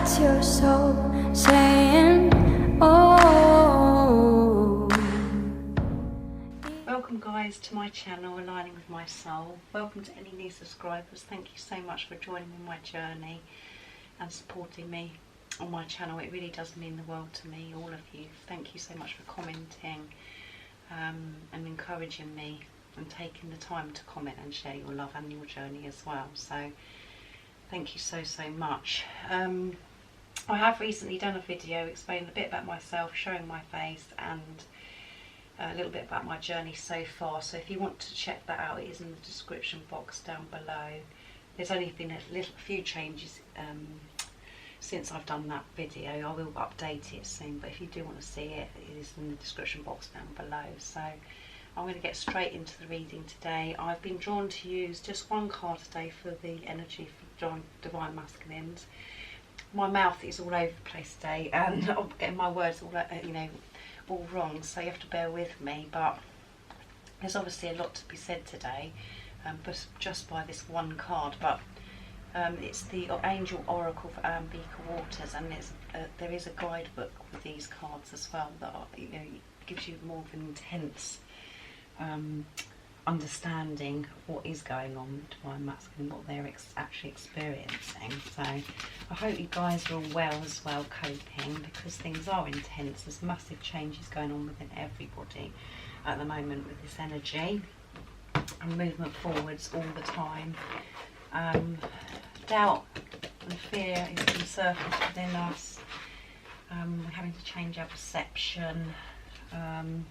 That's your soul saying, oh. Welcome guys to my channel, Aligning with My Soul. Welcome to any new subscribers. Thank you so much for joining me on my journey and supporting me on my channel. It really does mean the world to me, all of you. Thank you so much for commenting and encouraging me and taking the time to comment and share your love and your journey as well. So thank you so much. I have recently done a video explaining a bit about myself, showing my face and a little bit about my journey so far. So if you want to check that out, it is in the description box down below. There's only been a few changes since I've done that video. I will update it soon, but if you do want to see it, it is in the description box down below. So I'm going to get straight into the reading today. I've been drawn to use just one card today for the energy for Divine Masculines. My mouth is all over the place today, and I'm getting my words all all wrong, so you have to bear with me. But there's obviously a lot to be said today, but just by this one card. But it's the Angel Oracle for Arambica Waters, and there is a guidebook with these cards as well that gives you more of an intense understanding of what is going on with Divine Masculine, what they're actually experiencing. So I hope you guys are all well as well, coping, because things are intense. There's massive changes going on within everybody at the moment with this energy and movement forwards all the time. Doubt and fear is being surfaced within us. We're having to change our perception, and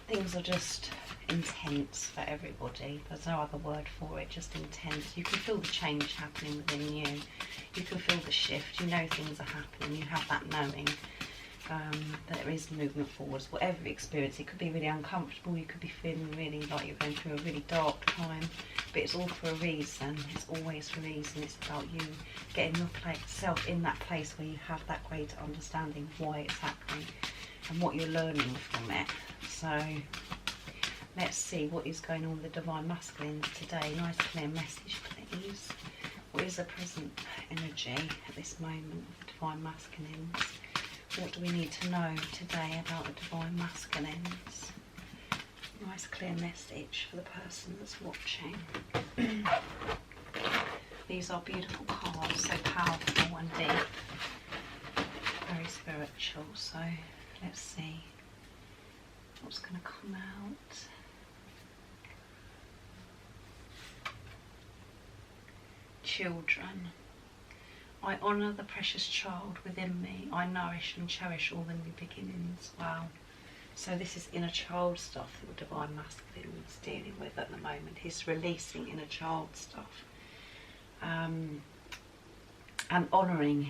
things are just intense for everybody. There's no other word for it, just intense. You can feel the change happening within you. You can feel the shift. You know things are happening. You have that knowing that there is movement forwards. Whatever you experience, it could be really uncomfortable. You could be feeling really like you're going through a really dark time, but it's all for a reason. It's always for a reason. It's about you getting yourself in that place where you have that greater understanding of why it's happening and what you're learning from it. So let's see what is going on with the Divine Masculines today. Nice clear message, please. What is the present energy at this moment of the Divine Masculines? What do we need to know today about the Divine Masculines? Nice clear message for the person that's watching. These are beautiful cards, so powerful and deep. Very spiritual, so let's see what's going to come out. Children. I honour the precious child within me. I nourish and cherish all the new beginnings. Wow. So this is inner child stuff that the Divine Masculine is dealing with at the moment. He's releasing inner child stuff. And honouring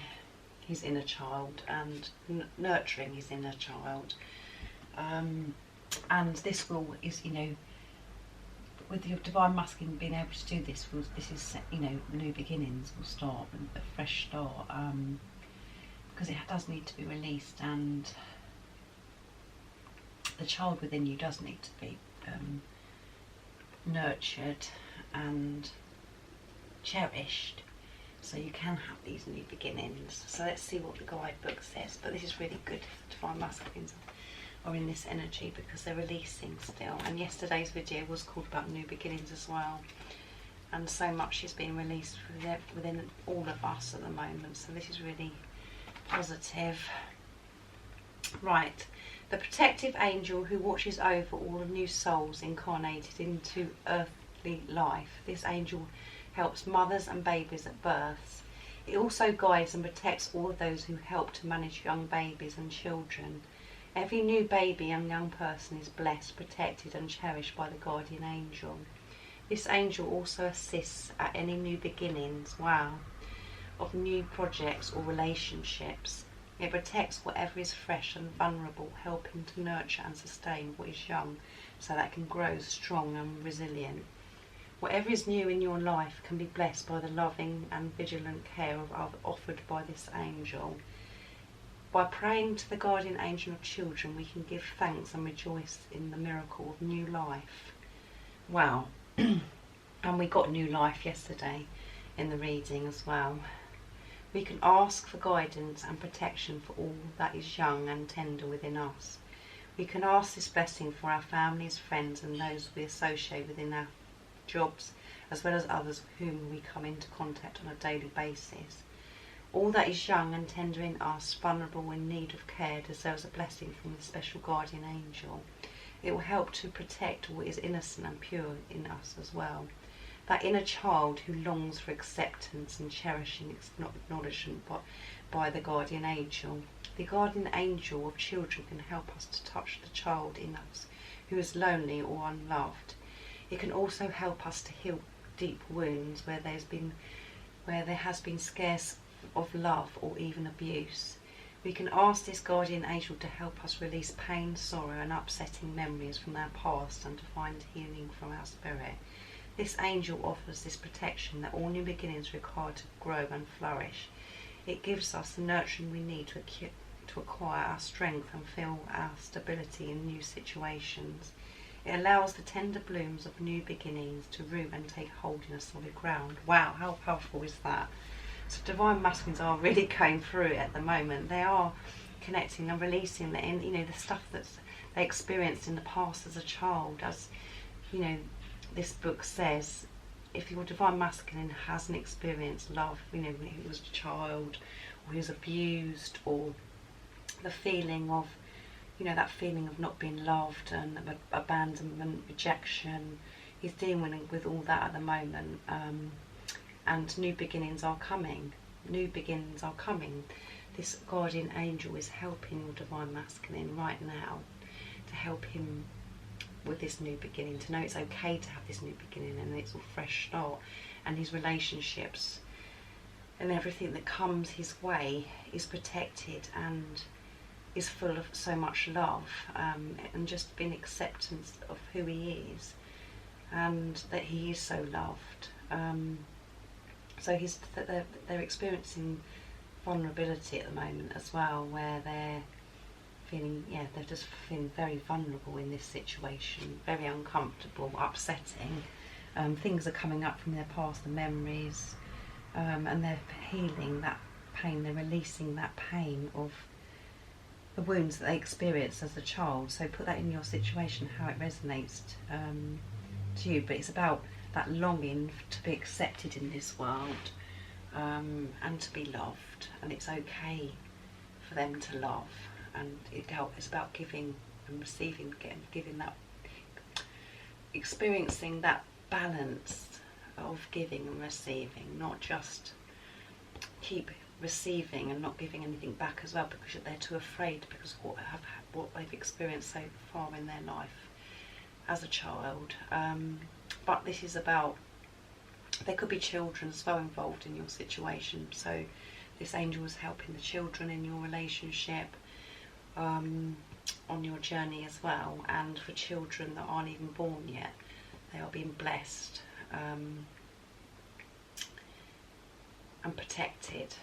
his inner child and nurturing his inner child. And this is, with your Divine Masculine being able to do this, this is, new beginnings will start, a fresh start, because it does need to be released, and the child within you does need to be nurtured and cherished, so you can have these new beginnings. So let's see what the guidebook says. But this is really good if the Divine Masculines are in this energy, because they're releasing still. And yesterday's video was called about new beginnings as well, and so much is being released within all of us at the moment. So this is really positive. Right, the protective angel who watches over all the new souls incarnated into earthly life. This angel helps mothers and babies at births. It also guides and protects all of those who help to manage young babies and children. Every new baby and young person is blessed, protected and cherished by the guardian angel. This angel also assists at any new beginnings, of new projects or relationships. It protects whatever is fresh and vulnerable, helping to nurture and sustain what is young so that it can grow strong and resilient. Whatever is new in your life can be blessed by the loving and vigilant care offered by this angel. By praying to the guardian angel of children, we can give thanks and rejoice in the miracle of new life. Wow. And we got new life yesterday. in the reading as well. We can ask for guidance and protection for all that is young and tender within us. We can ask this blessing for our families, friends and those we associate within our jobs, as well as others with whom we come into contact on a daily basis. All that is young and tender in us, vulnerable, in need of care, deserves a blessing from the special guardian angel. It will help to protect what is innocent and pure in us as well. That inner child who longs for acceptance and cherishing, acknowledgement by the guardian angel. The guardian angel of children can help us to touch the child in us who is lonely or unloved. It can also help us to heal deep wounds where there has been scarce of love or even abuse. We can ask this guardian angel to help us release pain, sorrow and upsetting memories from our past and to find healing from our spirit. This angel offers this protection that all new beginnings require to grow and flourish. It gives us the nurturing we need to acquire our strength and feel our stability in new situations. It allows the tender blooms of new beginnings to root and take hold in a solid ground. Wow, how powerful is that? So divine masculines are really going through it at the moment. They are connecting and releasing the stuff that they experienced in the past as a child. As this book says, if your divine masculine hasn't experienced love, when he was a child, or he was abused, or the feeling of, that feeling of not being loved and abandonment, rejection, he's dealing with all that at the moment. And new beginnings are coming. New beginnings are coming. This guardian angel is helping your divine masculine right now to help him with this new beginning, to know it's okay to have this new beginning and it's a fresh start, and his relationships and everything that comes his way is protected and is full of so much love, and just being acceptance of who he is and that he is so loved. So they're experiencing vulnerability at the moment as well, where they're just feeling very vulnerable in this situation, very uncomfortable, upsetting. Things are coming up from their past, the memories, and they're healing that pain. They're releasing that pain of the wounds that they experienced as a child. So put that in your situation, how it resonates to you. But it's about that longing to be accepted in this world, and to be loved, and it's okay for them to love. And it's about giving and receiving, giving that, experiencing that balance of giving and receiving, not just keep receiving and not giving anything back as well, because they're too afraid because of what they've experienced so far in their life as a child. But this is about, there could be children as well involved in your situation, so this angel is helping the children in your relationship, on your journey as well. And for children that aren't even born yet, they are being blessed and protected.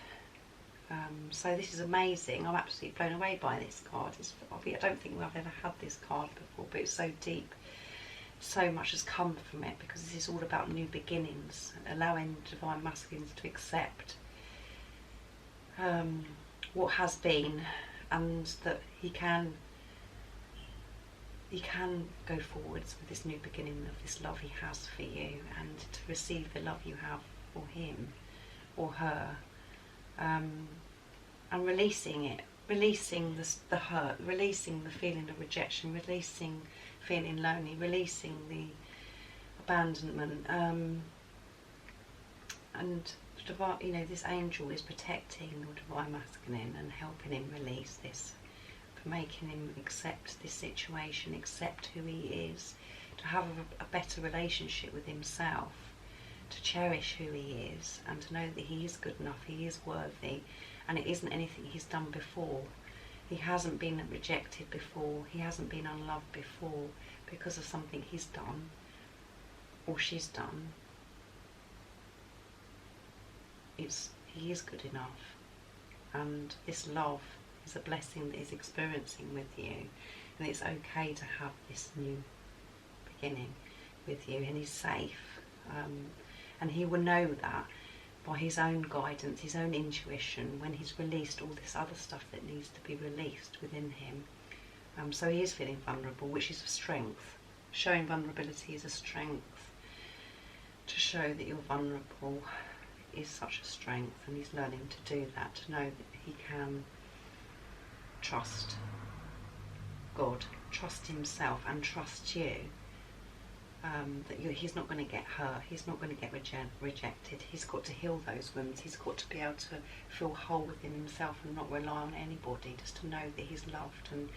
So this is amazing. I'm absolutely blown away by this card. I don't think I've ever had this card before, but it's so deep. So much has come from it, because this is all about new beginnings, allowing divine masculines to accept what has been, and that he can go forwards with this new beginning of this love he has for you, and to receive the love you have for him or her, and releasing it, releasing the hurt, releasing the feeling of rejection, releasing feeling lonely, releasing the abandonment, and this angel is protecting your divine masculine and helping him release this, for making him accept this situation, accept who he is, to have a better relationship with himself, to cherish who he is, and to know that he is good enough, he is worthy, and it isn't anything he's done before. He hasn't been rejected before, he hasn't been unloved before because of something he's done or she's done. He is good enough, and this love is a blessing that he's experiencing with you, and it's okay to have this new beginning with you, and he's safe, and he will know that, by his own guidance, his own intuition, when he's released all this other stuff that needs to be released within him. So he is feeling vulnerable, which is a strength. Showing vulnerability is a strength. To show that you're vulnerable is such a strength, and he's learning to do that, to know that he can trust God, trust himself, and trust you. That he's not going to get hurt, he's not going to get rejected. He's got to heal those wounds, he's got to be able to feel whole within himself and not rely on anybody, just to know that he's loved and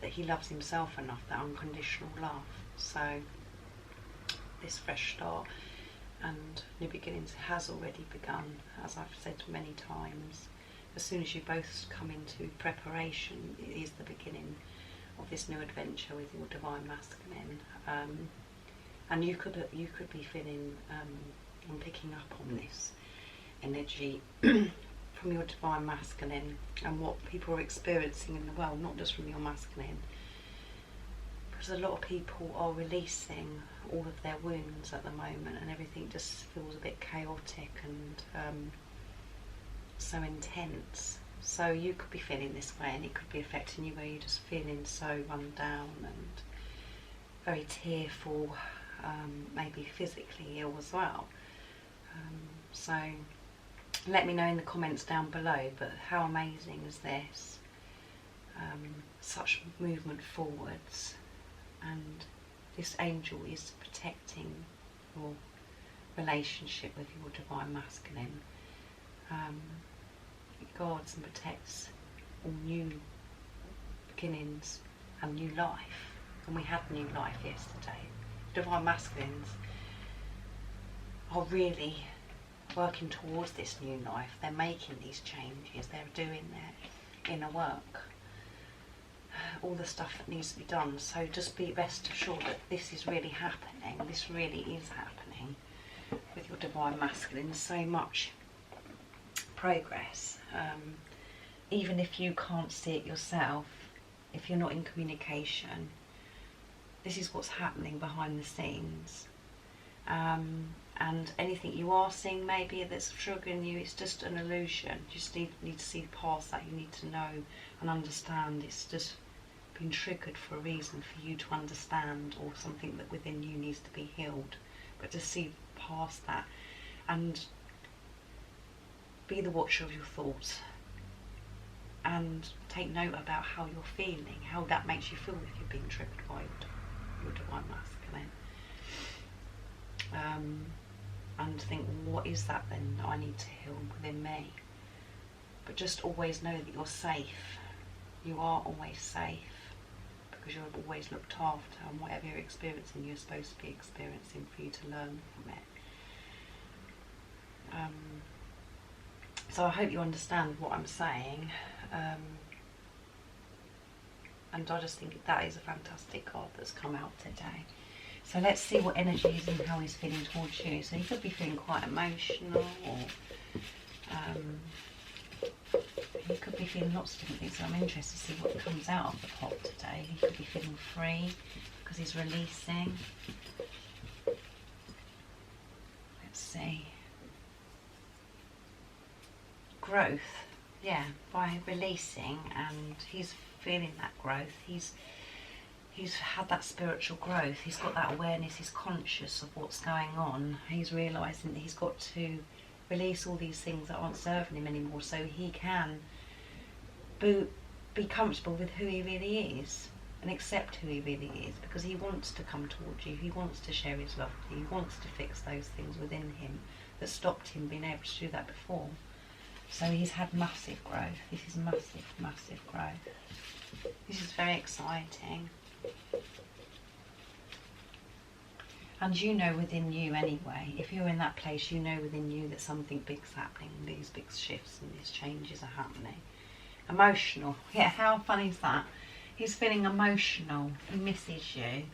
that he loves himself enough, that unconditional love. So this fresh start and new beginnings has already begun, as I've said many times. As soon as you both come into preparation, it is the beginning of this new adventure with your divine masculine. And you could be feeling and picking up on this energy from your divine masculine and what people are experiencing in the world, not just from your masculine. Because a lot of people are releasing all of their wounds at the moment, and everything just feels a bit chaotic and so intense. So you could be feeling this way, and it could be affecting you where you're just feeling so run down and very tearful, maybe physically ill as well. So let me know in the comments down below, but how amazing is this? Such movement forwards, and this angel is protecting your relationship with your divine masculine. It guards and protects all new beginnings and new life. And we had new life yesterday. Divine masculines are really working towards this new life. They're making these changes, they're doing their inner work, all the stuff that needs to be done. So just be rest assured that this is really happening. This really is happening with your divine masculine. So much progress. Even if you can't see it yourself, if you're not in communication, this is what's happening behind the scenes. And anything you are seeing maybe that's triggering you, it's just an illusion. You just need to see past that. You need to know and understand it's just been triggered for a reason, for you to understand, or something that within you needs to be healed. But to see past that and be the watcher of your thoughts, and take note about how you're feeling, how that makes you feel if you're being triggered by your divine masculine. And think, what is that then that I need to heal within me? But just always know that you're safe. You are always safe, because you're always looked after, and whatever you're experiencing, you're supposed to be experiencing for you to learn from it. So I hope you understand what I'm saying. And I just think that is a fantastic card that's come out today. So let's see what energy is and how he's feeling towards you. So he could be feeling quite emotional, or he could be feeling lots of different things. So I'm interested to see what comes out of the pot today. He could be feeling free because he's releasing. Let's see. Growth. Yeah, by releasing, and he's feeling that growth. He's had that spiritual growth. He's got that awareness. He's conscious of what's going on. He's realising that he's got to release all these things that aren't serving him anymore, so he can be comfortable with who he really is and accept who he really is, because he wants to come towards you. He wants to share his love with you. He wants to fix those things within him that stopped him being able to do that before. So he's had massive growth. This is massive, massive growth. This is very exciting. And you know within you anyway, if you're in that place, you know within you that something big's happening, these big shifts and these changes are happening. Emotional. Yeah, how funny is that? He's feeling emotional. He misses you.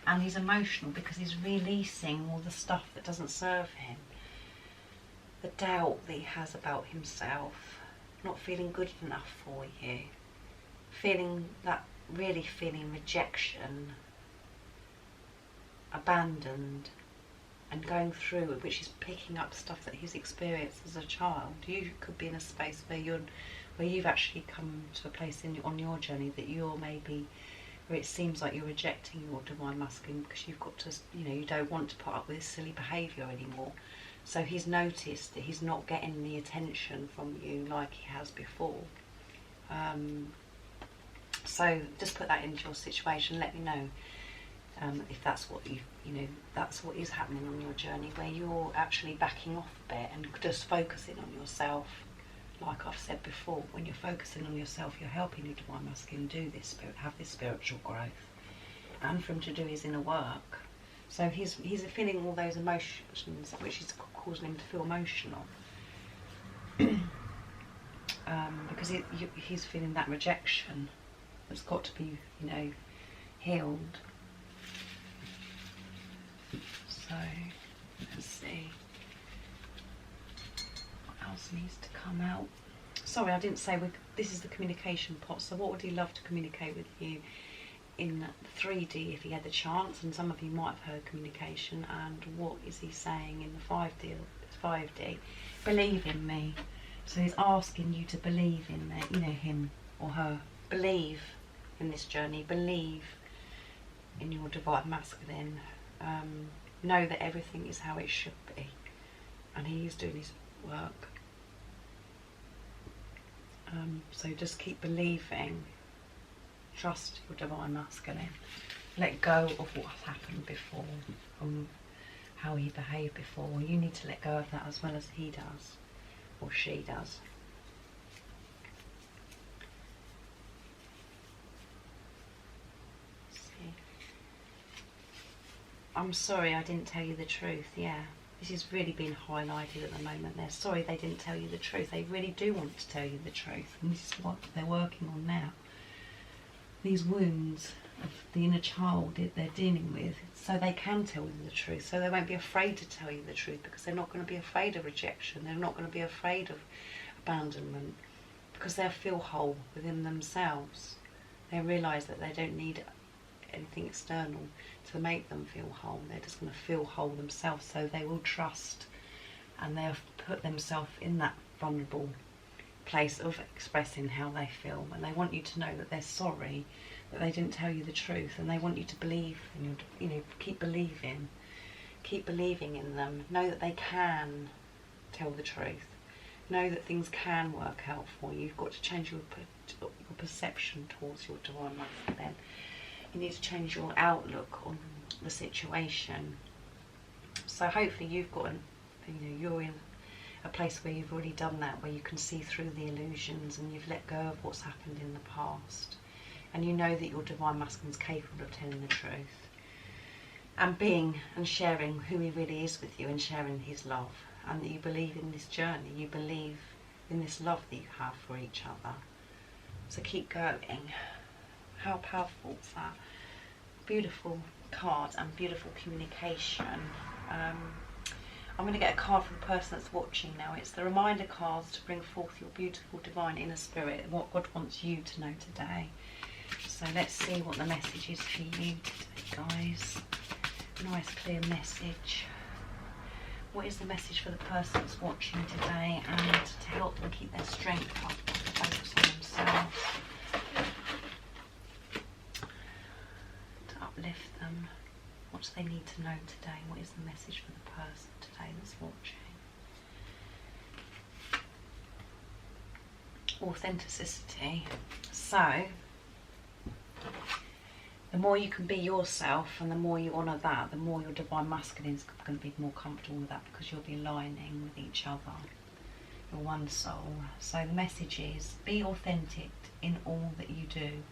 And he's emotional because he's releasing all the stuff that doesn't serve him. The doubt that he has about himself, not feeling good enough for you, really feeling rejection, abandoned, and going through it, which is picking up stuff that he's experienced as a child. You could be in a space where you've actually come to a place on your journey that you're maybe, where it seems like you're rejecting your divine masculine because you've got to, you don't want to put up with this silly behaviour anymore. So he's noticed that he's not getting the attention from you like he has before. So just put that into your situation. Let me know if that's what that's what is happening on your journey, where you're actually backing off a bit and just focusing on yourself. Like I've said before, when you're focusing on yourself, you're helping your divine masculine do this, have this spiritual growth, and for him to do his inner work. So he's feeling all those emotions, which is causing him to feel emotional, because he's feeling that rejection that's got to be, healed. So let's see what else needs to come out. Sorry, I didn't say this is the communication pot. So what would he love to communicate with you in 3D if he had the chance? And some of you might have heard communication. And what is he saying in the 5D? Believe in me. So he's asking you to believe in him or her. Believe in this journey. Believe in your divine masculine. Know that everything is how it should be, and he is doing his work. So just keep believing. Trust your divine masculine. Let go of what has happened before, how he behaved before. You need to let go of that as well as he does, or she does. See. I'm sorry I didn't tell you the truth. Yeah, this is really being highlighted at the moment. They're sorry they didn't tell you the truth. They really do want to tell you the truth, and this is what they're working on now. These wounds of the inner child that they're dealing with, so they can tell you the truth, so they won't be afraid to tell you the truth, because they're not going to be afraid of rejection, they're not going to be afraid of abandonment, because they'll feel whole within themselves. They realise that they don't need anything external to make them feel whole. They're just going to feel whole themselves, so they will trust, and they'll put themselves in that vulnerable place of expressing how they feel, and they want you to know that they're sorry that they didn't tell you the truth, and they want you to believe in keep believing in them. Know that they can tell the truth. Know that things can work out for you. You've got to change your perception towards your divine masculine. You need to change your outlook on the situation. So hopefully you've got you're in a place where you've already done that, where you can see through the illusions and you've let go of what's happened in the past, and you know that your divine masculine is capable of telling the truth and being and sharing who he really is with you, and sharing his love, and that you believe in this journey, you believe in this love that you have for each other. So keep going. How powerful is that? Beautiful cards and beautiful communication. I'm going to get a card for the person that's watching now. It's the reminder cards to bring forth your beautiful divine inner spirit, what God wants you to know today. So let's see what the message is for you today, guys. Nice clear message. What is the message for the person that's watching today, and to help them keep their strength up, focus on themselves, to uplift them? What do they need to know today? What is the message for the person today that's watching? Authenticity. So, the more you can be yourself, and the more you honour that, the more your divine masculine is going to be more comfortable with that, because you'll be aligning with each other. You're one soul. So the message is, be authentic in all that you do.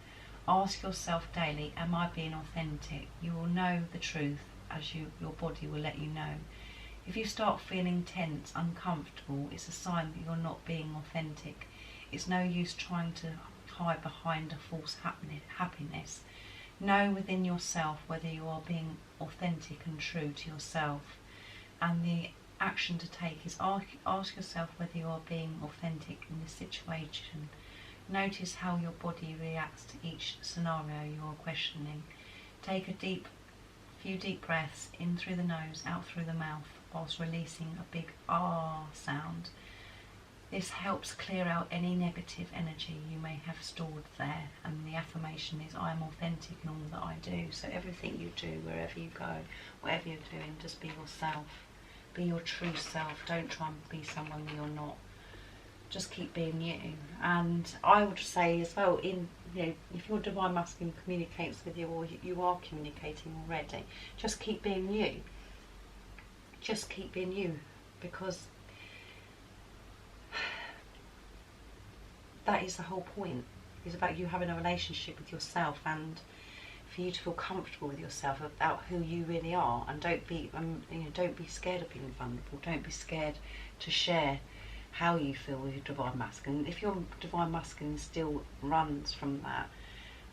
Ask yourself daily, am I being authentic? You will know the truth as your body will let you know. If you start feeling tense, uncomfortable, it's a sign that you're not being authentic. It's no use trying to hide behind a false happiness. Know within yourself whether you are being authentic and true to yourself. And the action to take is ask yourself whether you are being authentic in this situation. Notice how your body reacts to each scenario you are questioning. Take a deep few deep breaths in through the nose, out through the mouth, whilst releasing a big ah sound. This helps clear out any negative energy you may have stored there, and the affirmation is I am authentic in all that I do. So everything you do, wherever you go, whatever you're doing, just be yourself. Be your true self. Don't try and be someone you're not. Just keep being you. And I would say as well, if your Divine Masculine communicates with you, or you are communicating already, just keep being you. Just keep being you, because that is the whole point. It's about you having a relationship with yourself, and for you to feel comfortable with yourself about who you really are. And don't be scared of being vulnerable. Don't be scared to share how you feel with your Divine Masculine. If your Divine Masculine still runs from that,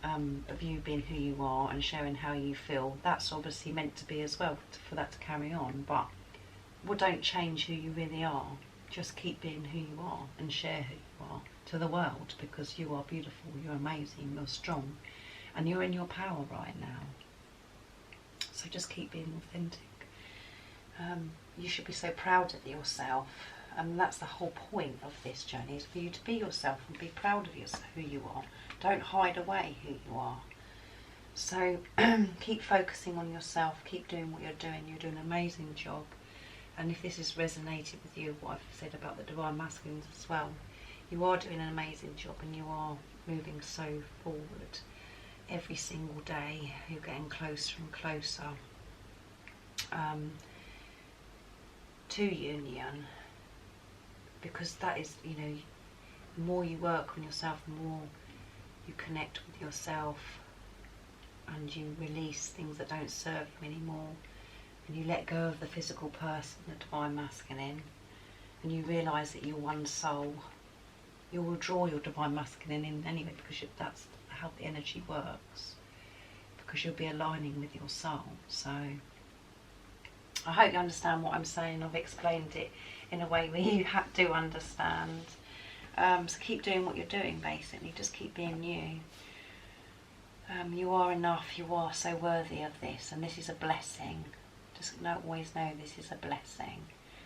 of you being who you are and sharing how you feel, that's obviously meant to be as well, for that to carry on. But don't change who you really are. Just keep being who you are and share who you are to the world, because you are beautiful, you're amazing, you're strong, and you're in your power right now. So just keep being authentic. You should be so proud of yourself, and that's the whole point of this journey, is for you to be yourself and be proud of yourself, who you are. Don't hide away who you are. So keep focusing on yourself, keep doing what you're doing. You're doing an amazing job. And if this has resonated with you, what I've said about the Divine Masculines as well, you are doing an amazing job, and you are moving so forward every single day. You're getting closer and closer to union, because that is, the more you work on yourself, the more you connect with yourself, and you release things that don't serve you anymore. And you let go of the physical person, the Divine Masculine, and you realise that you're one soul. You will draw your Divine Masculine in anyway, because that's how the energy works, because you'll be aligning with your soul. So I hope you understand what I'm saying. I've explained it in a way where you do understand. So keep doing what you're doing, basically. Just keep being you. You are enough. You are so worthy of this, and this is a blessing. Just always know this is a blessing.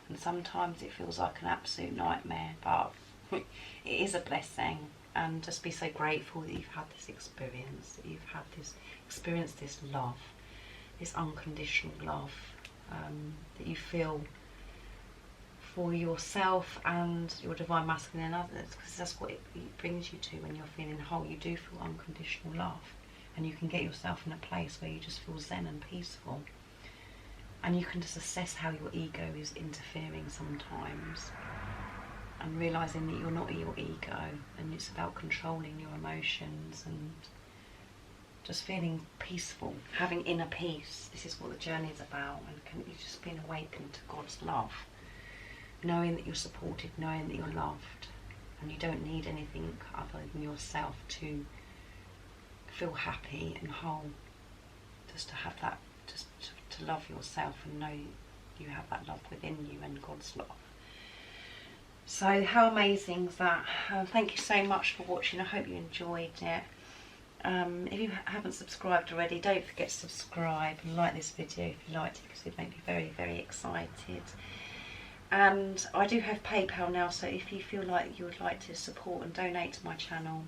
And sometimes it feels like an absolute nightmare, but it is a blessing. And just be so grateful that you've had this experience, that you've had this experience, this love, this unconditional love, that you feel for yourself and your Divine Masculine and others, because that's what it brings you to when you're feeling whole. You do feel unconditional love, and you can get yourself in a place where you just feel zen and peaceful. And you can just assess how your ego is interfering sometimes, and realising that you're not your ego, and it's about controlling your emotions and just feeling peaceful, having inner peace. This is what the journey is about, and you've just been awakened to God's love, knowing that you're supported, knowing that you're loved, and you don't need anything other than yourself to feel happy and whole. Just to have that, just to love yourself and know you have that love within you and God's love. So how amazing is that? Thank you so much for watching. I hope you enjoyed it. If you haven't subscribed already, don't forget to subscribe and like this video if you liked it, because it made me very, very excited. And I do have PayPal now, so if you feel like you would like to support and donate to my channel,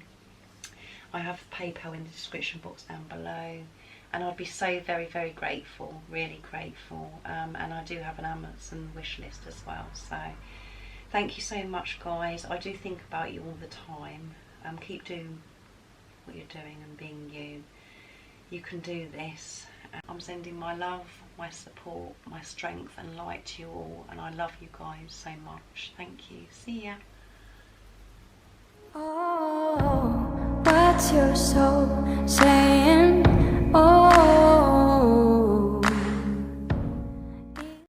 I have PayPal in the description box down below. And I'd be so very, very grateful, really grateful. And I do have an Amazon wish list as well. So thank you so much, guys. I do think about you all the time. Keep doing what you're doing and being you. You can do this. I'm sending my love, my support, my strength and light to you all. And I love you guys so much. Thank you. See ya. Oh, what's your soul saying? Oh.